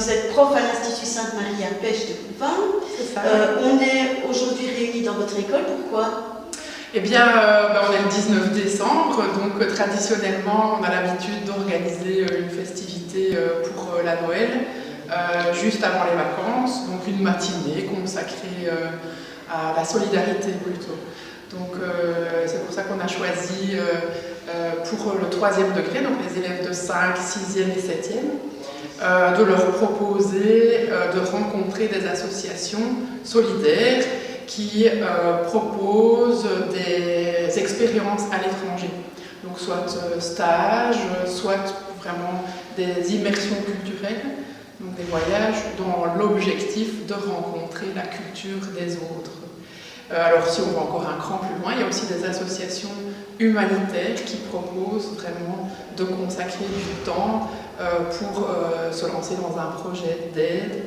vous êtes prof à l'Institut Sainte-Marie à Pêche de Coupin. On est aujourd'hui réunis dans votre école, pourquoi? Eh bien, on est le 19 décembre, donc traditionnellement, on a l'habitude d'organiser une festivité pour la Noël, juste avant les vacances, donc une matinée consacrée à la solidarité plutôt. Donc c'est pour ça qu'on a choisi pour le 3e degré, donc les élèves de 5, 6e et 7e, de leur proposer de rencontrer des associations solidaires qui proposent des expériences à l'étranger. Donc soit stage, soit vraiment des immersions culturelles, donc des voyages dans l'objectif de rencontrer la culture des autres. Alors si on va encore un cran plus loin, il y a aussi des associations humanitaires qui proposent vraiment de consacrer du temps pour se lancer dans un projet d'aide.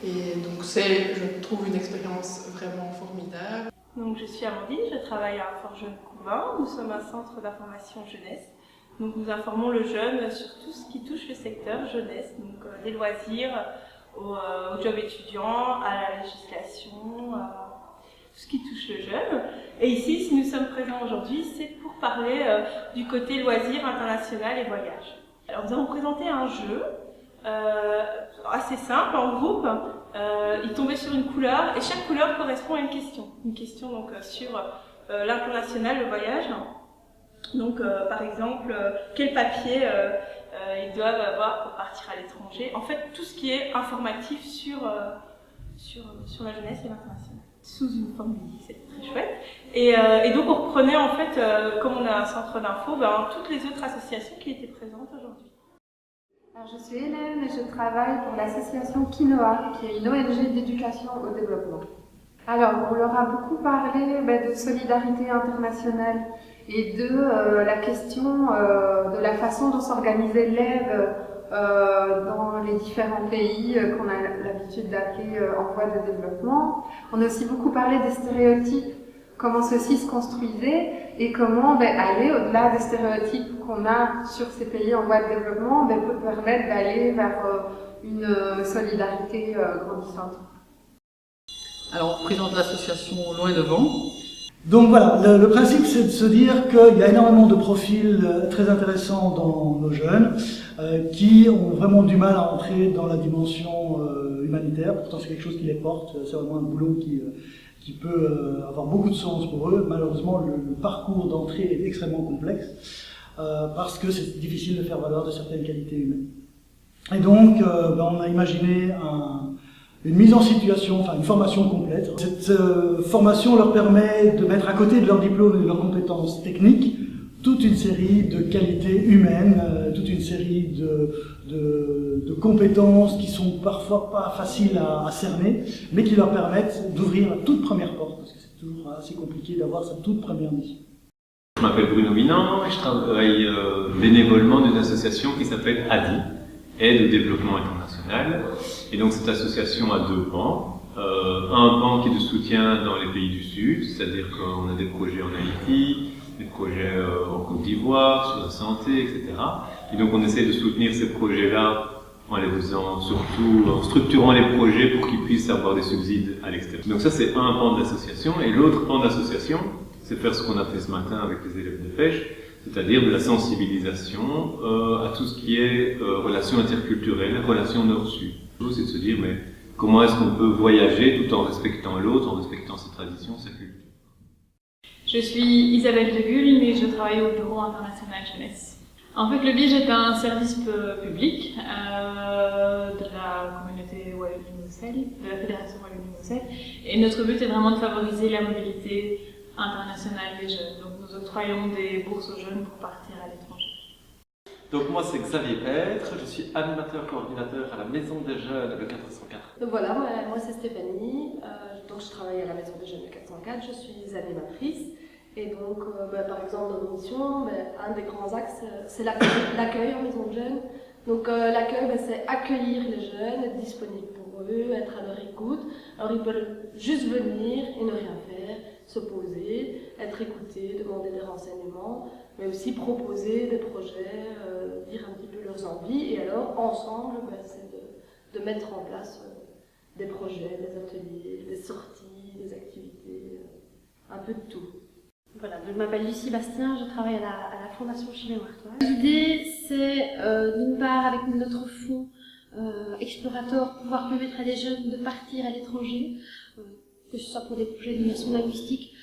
Et donc c'est, je trouve, une expérience vraiment formidable. Donc je suis Amandine, je travaille à Fort-Jeune-Couvin. Nous sommes un centre d'information jeunesse. Donc nous informons le jeune sur tout ce qui touche le secteur jeunesse, donc des loisirs au job étudiant, à la législation, tout ce qui touche le jeune. Et ici, si nous sommes présents aujourd'hui, c'est pour parler du côté loisirs international et voyage. Alors nous avons présenté un jeu assez simple, en groupe. Il tombait sur une couleur et chaque couleur correspond à une question. Une question donc sur l'international, le voyage. Donc par exemple, quel papier ils doivent avoir pour partir à l'étranger. En fait, tout ce qui est informatif sur la jeunesse et l'international. Sous une forme ludique, c'est très chouette. Et donc on reprenait en fait, comme on a un centre d'info, toutes les autres associations qui étaient présentes aujourd'hui. Alors, je suis Hélène et je travaille pour l'association Quinoa, qui est une ONG d'éducation au développement. Alors, on leur a beaucoup parlé de solidarité internationale et de la question de la façon dont s'organiser l'aide dans les différents pays qu'on a l'habitude d'appeler en voie de développement. On a aussi beaucoup parlé des stéréotypes, comment ceux-ci se construisaient et comment aller au-delà des stéréotypes qu'on a sur ces pays en voie de développement peut permettre d'aller vers une solidarité grandissante. Alors, président de l'association Loin Devant. Donc voilà, le principe c'est de se dire qu'il y a énormément de profils très intéressants dans nos jeunes qui ont vraiment du mal à entrer dans la dimension humanitaire. Pourtant c'est quelque chose qui les porte, c'est vraiment un boulot qui peut avoir beaucoup de sens pour eux. Malheureusement, le parcours d'entrée est extrêmement complexe parce que c'est difficile de faire valoir de certaines qualités humaines. Et donc, on a imaginé une mise en situation, une formation complète. Cette formation leur permet de mettre à côté de leur diplôme et de leurs compétences techniques toute une série de qualités humaines, toute une série de compétences qui sont parfois pas faciles à cerner, mais qui leur permettent d'ouvrir la toute première porte, parce que c'est toujours assez compliqué d'avoir sa toute première mission. Je m'appelle Bruno Minant et je travaille bénévolement d'une association qui s'appelle ADI, Aide au développement international. Et donc cette association a deux pans. Un pan qui est de soutien dans les pays du Sud, c'est-à-dire qu'on a des projets en Haïti, des projets en Côte d'Ivoire, sur la santé, etc. Et donc on essaie de soutenir ces projets-là en les faisant surtout, en structurant les projets pour qu'ils puissent avoir des subsides à l'extérieur. Donc ça c'est un pan de l'association. Et l'autre pan de l'association, c'est faire ce qu'on a fait ce matin avec les élèves de pêche, c'est-à-dire de la sensibilisation à tout ce qui est relations interculturelles, relations nord-sud. C'est de se dire, mais comment est-ce qu'on peut voyager tout en respectant l'autre, en respectant ses traditions, sa culture. Je suis Isabelle de Gull et je travaille au Bureau international jeunesse. En fait, le BIJ est un service public de la communauté Wallonie-Moselle, de la Fédération Wallonie-Moselle, et notre but est vraiment de favoriser la mobilité internationale des jeunes. Donc nous octroyons des bourses aux jeunes pour partir à l'étranger. Donc moi c'est Xavier Petre, je suis animateur coordinateur à la Maison des Jeunes le 404. Donc voilà, moi c'est Stéphanie, donc je travaille à la Maison des Jeunes le 404, je suis animatrice. Et donc par exemple dans nos missions, un des grands axes c'est l'accueil en Maison de Jeunes. Donc l'accueil c'est accueillir les jeunes, être disponible pour eux, être à leur écoute. Alors ils peuvent juste venir et ne rien faire, se poser, être écoutés, demander des renseignements, mais aussi proposer des projets, dire un petit peu leurs envies, et alors ensemble, c'est de mettre en place des projets, des ateliers, des sorties, des activités, un peu de tout. Voilà, je m'appelle Lucie Bastien, je travaille à la Fondation Chimay Wartoise. L'idée, c'est d'une part, avec notre fonds Explorator, pouvoir permettre à des jeunes de partir à l'étranger, que ce soit pour des projets d'immersion linguistique,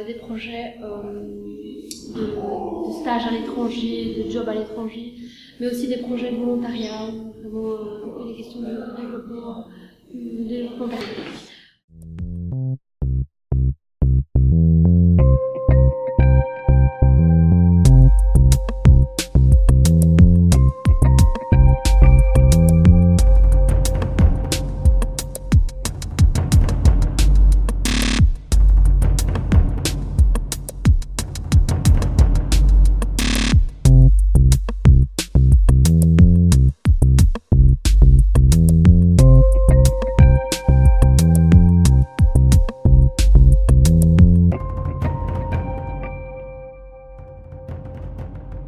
des projets de stage à l'étranger, de job à l'étranger, mais aussi des projets de volontariat, vraiment les questions de développement personnel.